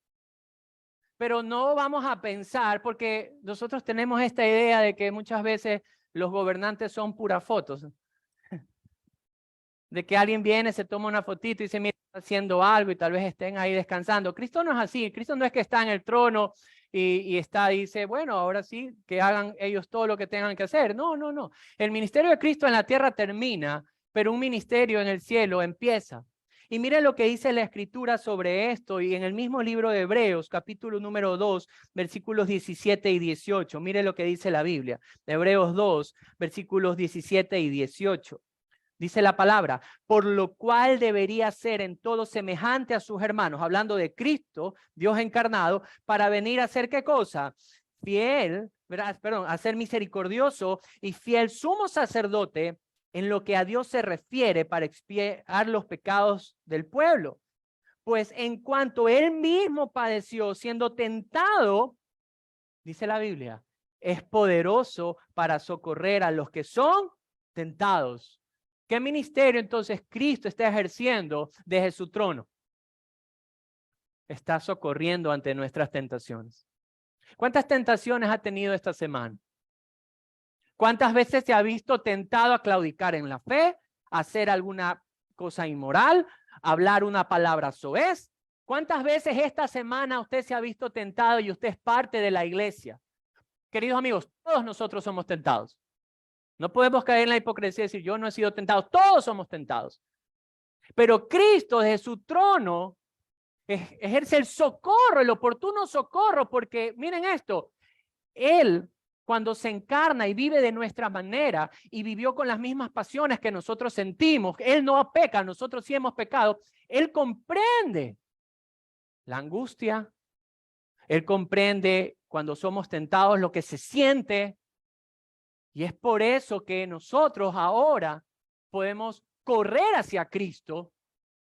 Pero no vamos a pensar, porque nosotros tenemos esta idea de que muchas veces los gobernantes son puras fotos. De que alguien viene, se toma una fotito y dice, mira, está haciendo algo y tal vez estén ahí descansando. Cristo no es así. Cristo no es que está en el trono y dice, bueno, ahora sí, que hagan ellos todo lo que tengan que hacer. No, no, no. El ministerio de Cristo en la tierra termina, pero un ministerio en el cielo empieza. Y mire lo que dice la Escritura sobre esto, y en el mismo libro de Hebreos, capítulo número 2, versículos 17 y 18. Mire lo que dice la Biblia. Hebreos 2, versículos 17 y 18. Dice la palabra, por lo cual debería ser en todo semejante a sus hermanos, hablando de Cristo, Dios encarnado, para venir a ser ¿qué cosa? Fiel, perdón, a ser misericordioso y fiel sumo sacerdote en lo que a Dios se refiere para expiar los pecados del pueblo. Pues en cuanto él mismo padeció siendo tentado, dice la Biblia, es poderoso para socorrer a los que son tentados. ¿Qué ministerio entonces Cristo está ejerciendo desde su trono? Está socorriendo ante nuestras tentaciones. ¿Cuántas tentaciones ha tenido esta semana? ¿Cuántas veces se ha visto tentado a claudicar en la fe, a hacer alguna cosa inmoral, a hablar una palabra soez? ¿Cuántas veces esta semana usted se ha visto tentado y usted es parte de la iglesia? Queridos amigos, todos nosotros somos tentados. No podemos caer en la hipocresía y decir, yo no he sido tentado. Todos somos tentados. Pero Cristo desde su trono ejerce el socorro, el oportuno socorro, porque miren esto, Él cuando se encarna y vive de nuestra manera y vivió con las mismas pasiones que nosotros sentimos, Él no peca, nosotros sí hemos pecado, Él comprende la angustia, Él comprende cuando somos tentados lo que se siente. Y es por eso que nosotros ahora podemos correr hacia Cristo,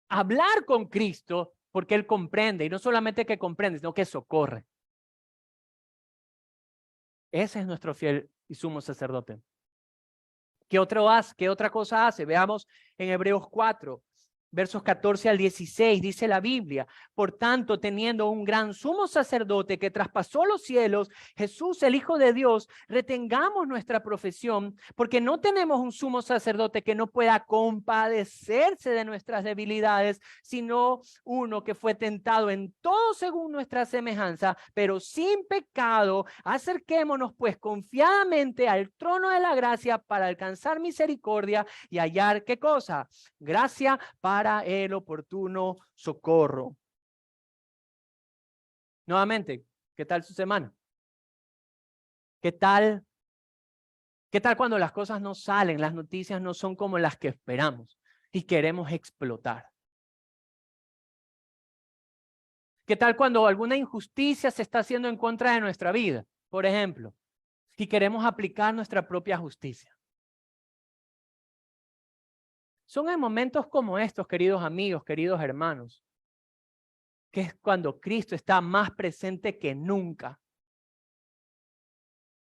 hablar con Cristo, porque Él comprende. Y no solamente que comprende, sino que socorre. Ese es nuestro fiel y sumo sacerdote. ¿Qué otra cosa hace? Veamos en Hebreos 4, Versos 14 al 16 dice la Biblia: por tanto, teniendo un gran sumo sacerdote que traspasó los cielos, Jesús, el Hijo de Dios, retengamos nuestra profesión, porque no tenemos un sumo sacerdote que no pueda compadecerse de nuestras debilidades, sino uno que fue tentado en todo según nuestra semejanza, pero sin pecado. Acerquémonos pues confiadamente al trono de la gracia para alcanzar misericordia y hallar, ¿qué cosa? Gracia para el oportuno socorro. Nuevamente, ¿qué tal su semana? ¿Qué tal? ¿Qué tal cuando las cosas no salen, las noticias no son como las que esperamos y queremos explotar? ¿Qué tal cuando alguna injusticia se está haciendo en contra de nuestra vida, por ejemplo, y queremos aplicar nuestra propia justicia? Son en momentos como estos, queridos amigos, queridos hermanos, que es cuando Cristo está más presente que nunca.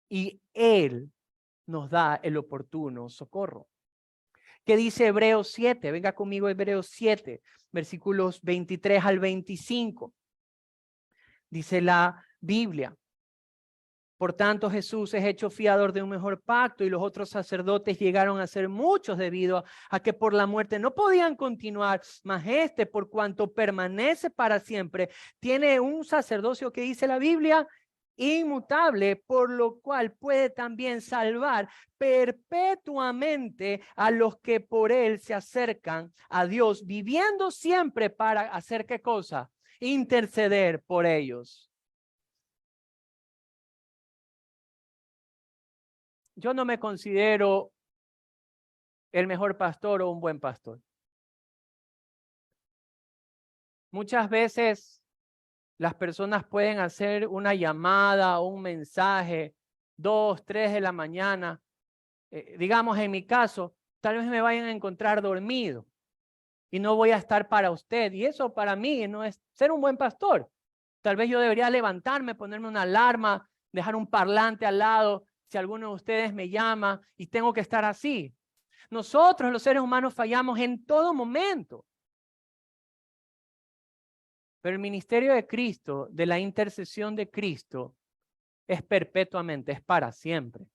Y Él nos da el oportuno socorro. ¿Qué dice Hebreos 7? Venga conmigo, Hebreos 7, versículos 23 al 25. Dice la Biblia: por tanto, Jesús es hecho fiador de un mejor pacto, y los otros sacerdotes llegaron a ser muchos debido a que por la muerte no podían continuar, mas este, por cuanto permanece para siempre, tiene un sacerdocio, que dice la Biblia, inmutable, por lo cual puede también salvar perpetuamente a los que por él se acercan a Dios, viviendo siempre para hacer, ¿qué cosa? Interceder por ellos. Yo no me considero el mejor pastor o un buen pastor. Muchas veces las personas pueden hacer una llamada o un mensaje 2, 3 de la mañana. Digamos, en mi caso, tal vez me vayan a encontrar dormido y no voy a estar para usted. Y eso para mí no es ser un buen pastor. Tal vez yo debería levantarme, ponerme una alarma, dejar un parlante al lado si alguno de ustedes me llama y tengo que estar así. Nosotros los seres humanos fallamos en todo momento. Pero el ministerio de Cristo, de la intercesión de Cristo, es perpetuamente, es para siempre.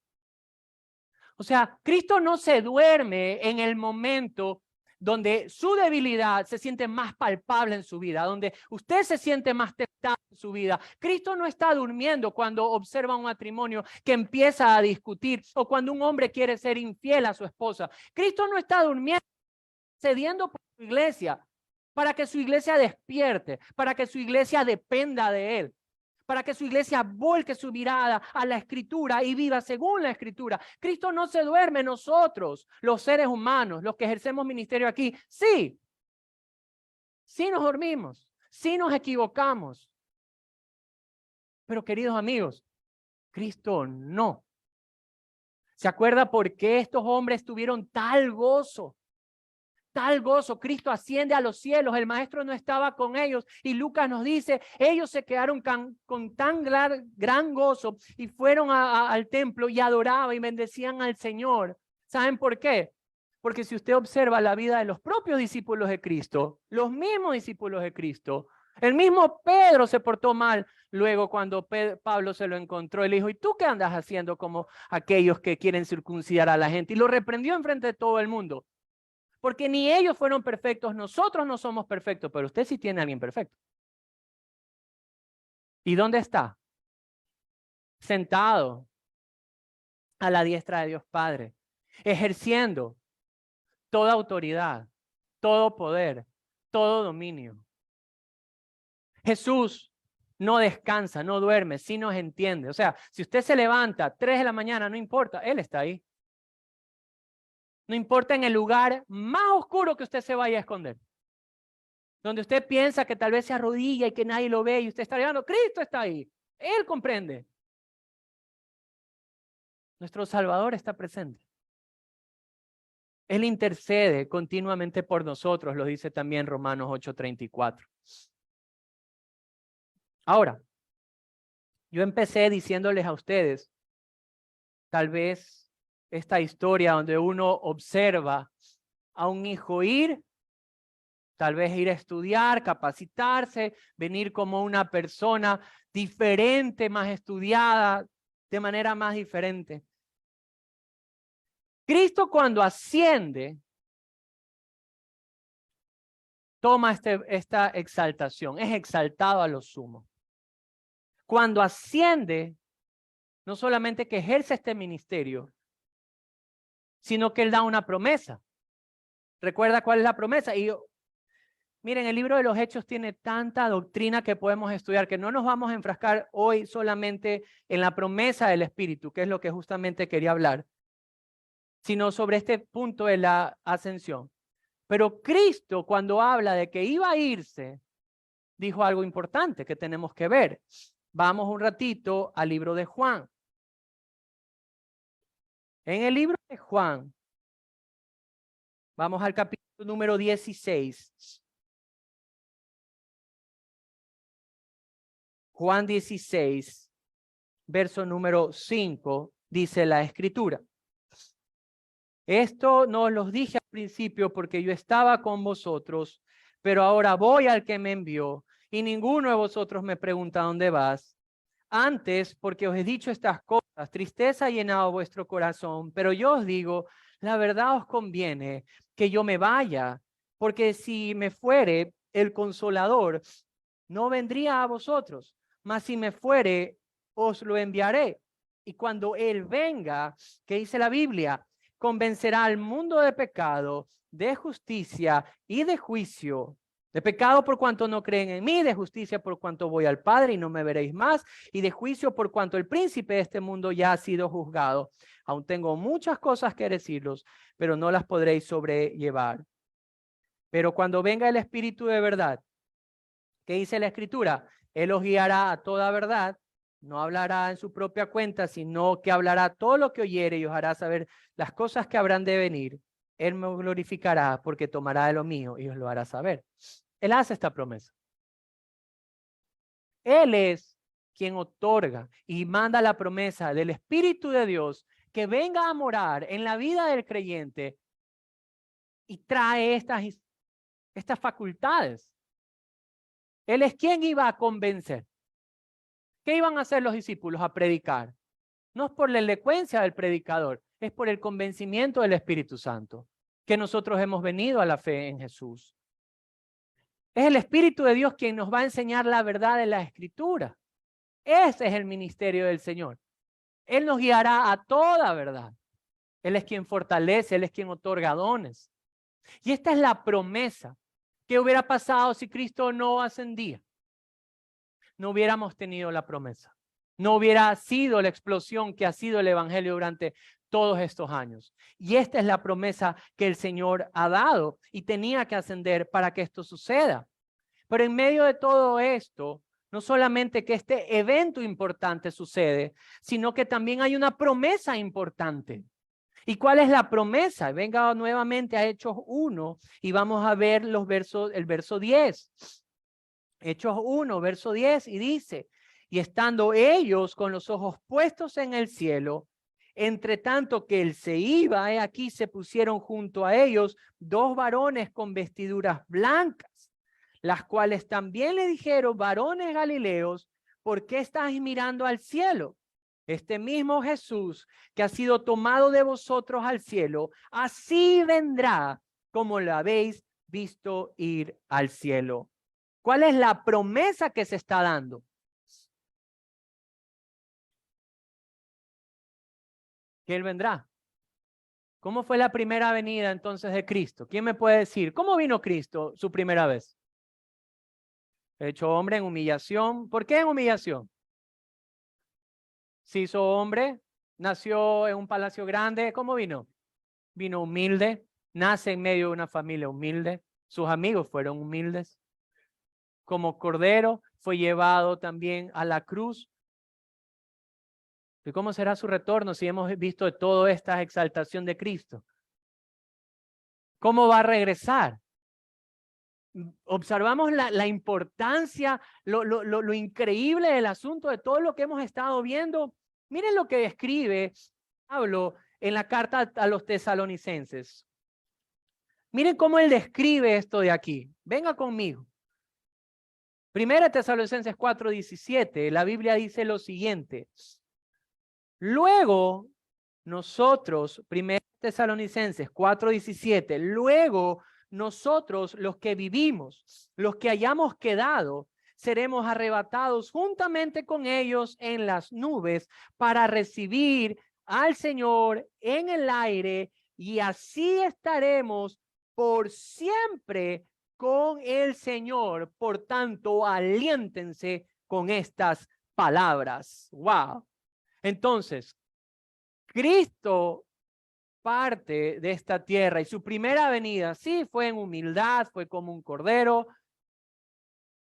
O sea, Cristo no se duerme en el momento donde su debilidad se siente más palpable en su vida, donde usted se siente más tentado en su vida. Cristo no está durmiendo cuando observa un matrimonio que empieza a discutir, o cuando un hombre quiere ser infiel a su esposa. Cristo no está durmiendo, cediendo por su iglesia, para que su iglesia despierte, para que su iglesia dependa de él, para que su iglesia volque su mirada a la Escritura y viva según la Escritura. Cristo no se duerme. Nosotros, los seres humanos, los que ejercemos ministerio aquí, sí nos dormimos, sí nos equivocamos. Pero, queridos amigos, Cristo no. ¿Se acuerda por qué estos hombres tuvieron tal gozo? Tal gozo. Cristo asciende a los cielos, el maestro no estaba con ellos, y Lucas nos dice, ellos se quedaron con tan gran gozo y fueron al templo y adoraban y bendecían al Señor. ¿Saben por qué? Porque si usted observa la vida de los propios discípulos de Cristo, los mismos discípulos de Cristo, el mismo Pedro se portó mal luego cuando Pablo se lo encontró y le dijo, ¿y tú qué andas haciendo como aquellos que quieren circuncidar a la gente? Y lo reprendió enfrente de todo el mundo. Porque ni ellos fueron perfectos, nosotros no somos perfectos, pero usted sí tiene a alguien perfecto. ¿Y dónde está? Sentado a la diestra de Dios Padre, ejerciendo toda autoridad, todo poder, todo dominio. Jesús no descansa, no duerme, sí nos entiende. O sea, si usted se levanta 3 de la mañana, no importa, Él está ahí. No importa en el lugar más oscuro que usted se vaya a esconder, donde usted piensa que tal vez se arrodilla y que nadie lo ve y usted está llegando, Cristo está ahí. Él comprende. Nuestro Salvador está presente. Él intercede continuamente por nosotros, lo dice también Romanos 8:34. Ahora, yo empecé diciéndoles a ustedes, tal vez esta historia donde uno observa a un hijo ir Tal vez ir a estudiar, capacitarse, venir como una persona diferente, más estudiada, de manera más diferente. Cristo cuando asciende, toma esta exaltación, es exaltado a lo sumo. Cuando asciende, no solamente que ejerce este ministerio, sino que Él da una promesa. ¿Recuerda cuál es la promesa? Miren, el libro de los Hechos tiene tanta doctrina que podemos estudiar que no nos vamos a enfrascar hoy solamente en la promesa del Espíritu, que es lo que justamente quería hablar, sino sobre este punto de la ascensión. Pero Cristo, cuando habla de que iba a irse, dijo algo importante que tenemos que ver. Vamos un ratito al libro de Juan. En el libro de Juan, vamos al capítulo número 16. Juan 16, verso número 5, dice la Escritura. Esto no los dije al principio porque yo estaba con vosotros, pero ahora voy al que me envió y ninguno de vosotros me pregunta dónde vas. Antes, porque os he dicho estas cosas, tristeza ha llenado vuestro corazón, pero yo os digo, la verdad os conviene que yo me vaya, porque si me fuere, el Consolador no vendría a vosotros, mas si me fuere, os lo enviaré. Y cuando Él venga, ¿qué dice la Biblia? Convencerá al mundo de pecado, de justicia y de juicio. De pecado por cuanto no creen en mí, de justicia por cuanto voy al Padre y no me veréis más, y de juicio por cuanto el príncipe de este mundo ya ha sido juzgado. Aún tengo muchas cosas que decirlos, pero no las podréis sobrellevar. Pero cuando venga el Espíritu de verdad, ¿qué dice la Escritura? Él os guiará a toda verdad, no hablará en su propia cuenta, sino que hablará todo lo que oyere y os hará saber las cosas que habrán de venir. Él me glorificará porque tomará de lo mío y os lo hará saber. Él hace esta promesa. Él es quien otorga y manda la promesa del Espíritu de Dios que venga a morar en la vida del creyente y trae estas facultades. Él es quien iba a convencer. ¿Qué iban a hacer los discípulos? A predicar. No es por la elocuencia del predicador, es por el convencimiento del Espíritu Santo, que nosotros hemos venido a la fe en Jesús. Es el Espíritu de Dios quien nos va a enseñar la verdad de la Escritura. Ese es el ministerio del Señor. Él nos guiará a toda verdad. Él es quien fortalece, Él es quien otorga dones. Y esta es la promesa. ¿Qué hubiera pasado si Cristo no ascendía? No hubiéramos tenido la promesa. No hubiera sido la explosión que ha sido el Evangelio durante todos estos años. Y esta es la promesa que el Señor ha dado y tenía que ascender para que esto suceda. Pero en medio de todo esto, no solamente que este evento importante sucede, sino que también hay una promesa importante. ¿Y cuál es la promesa? Venga nuevamente a Hechos 1 y vamos a ver el verso 10. Hechos 1, verso 10, y dice, y estando ellos con los ojos puestos en el cielo, entre tanto que él se iba, aquí se pusieron junto a ellos dos varones con vestiduras blancas, las cuales también le dijeron, varones galileos, ¿por qué estáis mirando al cielo? Este mismo Jesús que ha sido tomado de vosotros al cielo, así vendrá como lo habéis visto ir al cielo. ¿Cuál es la promesa que se está dando? Que Él vendrá. ¿Cómo fue la primera venida entonces de Cristo? ¿Quién me puede decir? ¿Cómo vino Cristo su primera vez? Hecho hombre en humillación. ¿Por qué en humillación? Se hizo hombre, nació en un palacio grande. ¿Cómo vino? Vino humilde, nace en medio de una familia humilde. Sus amigos fueron humildes. Como cordero fue llevado también a la cruz. ¿Y cómo será su retorno si hemos visto toda esta exaltación de Cristo? ¿Cómo va a regresar? Observamos la importancia, lo increíble del asunto de todo lo que hemos estado viendo. Miren lo que describe Pablo en la carta a los tesalonicenses. Miren cómo él describe esto de aquí. Venga conmigo. Primera Tesalonicenses 4:17, la Biblia dice lo siguiente. Luego nosotros, Primera Tesalonicenses 4:17, luego nosotros los que vivimos, los que hayamos quedado, seremos arrebatados juntamente con ellos en las nubes para recibir al Señor en el aire y así estaremos por siempre con el Señor. Por tanto, aliéntense con estas palabras. Wow. Entonces, Cristo parte de esta tierra y su primera venida, sí, fue en humildad, fue como un cordero,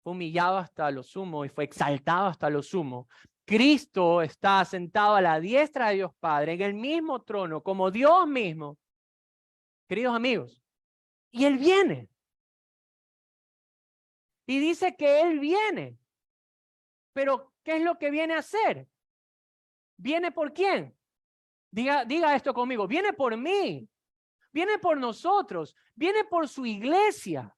fue humillado hasta lo sumo y fue exaltado hasta lo sumo. Cristo está sentado a la diestra de Dios Padre, en el mismo trono, como Dios mismo, queridos amigos, y Él viene. Y dice que Él viene, pero ¿qué es lo que viene a hacer? ¿Viene por quién? Diga esto conmigo, viene por mí, viene por nosotros, viene por su iglesia.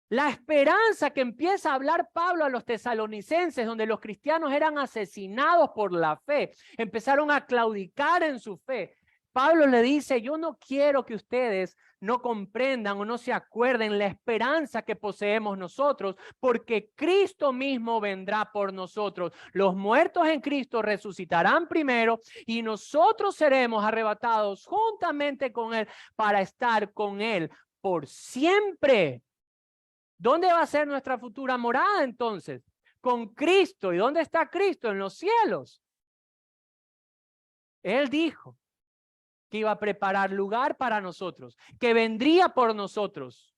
La esperanza que empieza a hablar Pablo a los tesalonicenses, donde los cristianos eran asesinados por la fe, empezaron a claudicar en su fe. Pablo le dice, yo no quiero que ustedes no comprendan o no se acuerden la esperanza que poseemos nosotros, porque Cristo mismo vendrá por nosotros. Los muertos en Cristo resucitarán primero y nosotros seremos arrebatados juntamente con Él para estar con Él por siempre. ¿Dónde va a ser nuestra futura morada entonces? Con Cristo. ¿Y dónde está Cristo? En los cielos. Él dijo que iba a preparar lugar para nosotros, que vendría por nosotros.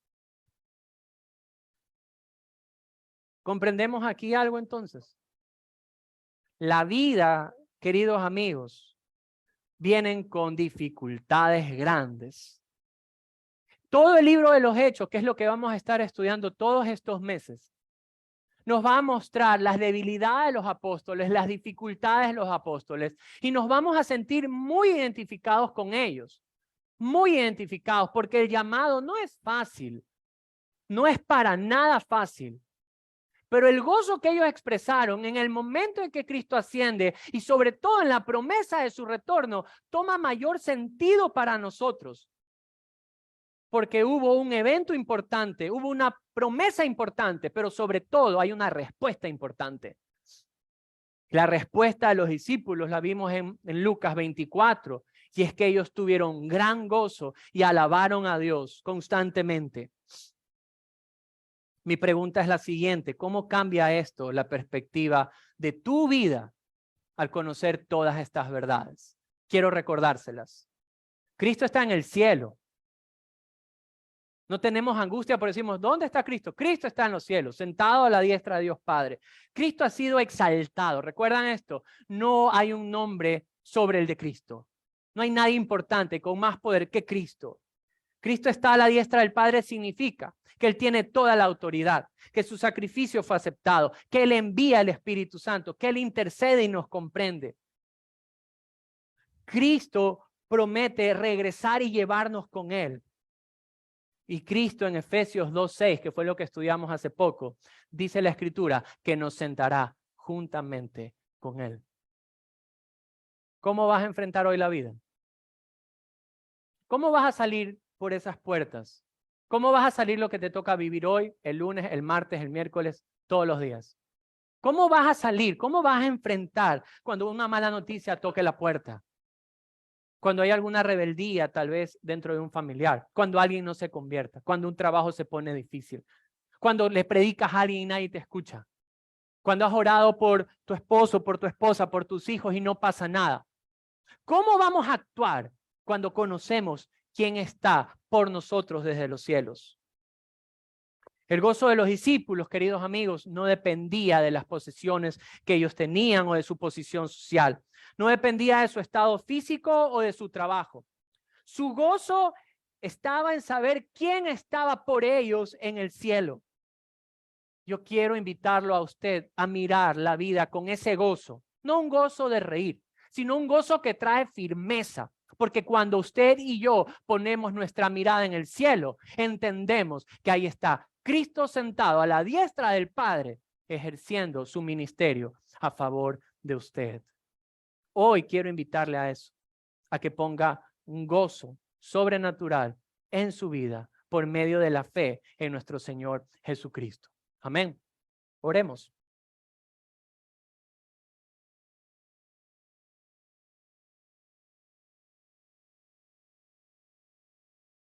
¿Comprendemos aquí algo entonces? La vida, queridos amigos, vienen con dificultades grandes. Todo el libro de los Hechos, que es lo que vamos a estar estudiando todos estos meses, nos va a mostrar las debilidades de los apóstoles, las dificultades de los apóstoles, y nos vamos a sentir muy identificados con ellos, muy identificados, porque el llamado no es fácil, no es para nada fácil, pero el gozo que ellos expresaron en el momento en que Cristo asciende y sobre todo en la promesa de su retorno, toma mayor sentido para nosotros. Porque hubo un evento importante, hubo una promesa importante, pero sobre todo hay una respuesta importante. La respuesta de los discípulos la vimos en Lucas 24, y es que ellos tuvieron gran gozo y alabaron a Dios constantemente. Mi pregunta es la siguiente, ¿cómo cambia esto la perspectiva de tu vida al conocer todas estas verdades? Quiero recordárselas. Cristo está en el cielo. No tenemos angustia por decirnos, ¿dónde está Cristo? Cristo está en los cielos, sentado a la diestra de Dios Padre. Cristo ha sido exaltado. ¿Recuerdan esto? No hay un nombre sobre el de Cristo. No hay nadie importante con más poder que Cristo. Cristo está a la diestra del Padre significa que Él tiene toda la autoridad, que su sacrificio fue aceptado, que Él envía el Espíritu Santo, que Él intercede y nos comprende. Cristo promete regresar y llevarnos con Él. Y Cristo en Efesios 2:6, que fue lo que estudiamos hace poco, dice la Escritura que nos sentará juntamente con Él. ¿Cómo vas a enfrentar hoy la vida? ¿Cómo vas a salir por esas puertas? ¿Cómo vas a salir lo que te toca vivir hoy, el lunes, el martes, el miércoles, todos los días? ¿Cómo vas a salir? ¿Cómo vas a enfrentar cuando una mala noticia toque la puerta? Cuando hay alguna rebeldía tal vez dentro de un familiar, cuando alguien no se convierta, cuando un trabajo se pone difícil, cuando le predicas a alguien y nadie te escucha, cuando has orado por tu esposo, por tu esposa, por tus hijos y no pasa nada. ¿Cómo vamos a actuar cuando conocemos quién está por nosotros desde los cielos? El gozo de los discípulos, queridos amigos, no dependía de las posesiones que ellos tenían o de su posición social. No dependía de su estado físico o de su trabajo. Su gozo estaba en saber quién estaba por ellos en el cielo. Yo quiero invitarlo a usted a mirar la vida con ese gozo. No un gozo de reír, sino un gozo que trae firmeza. Porque cuando usted y yo ponemos nuestra mirada en el cielo, entendemos que ahí está Cristo sentado a la diestra del Padre, ejerciendo su ministerio a favor de usted. Hoy quiero invitarle a eso, a que ponga un gozo sobrenatural en su vida por medio de la fe en nuestro Señor Jesucristo. Amén. Oremos.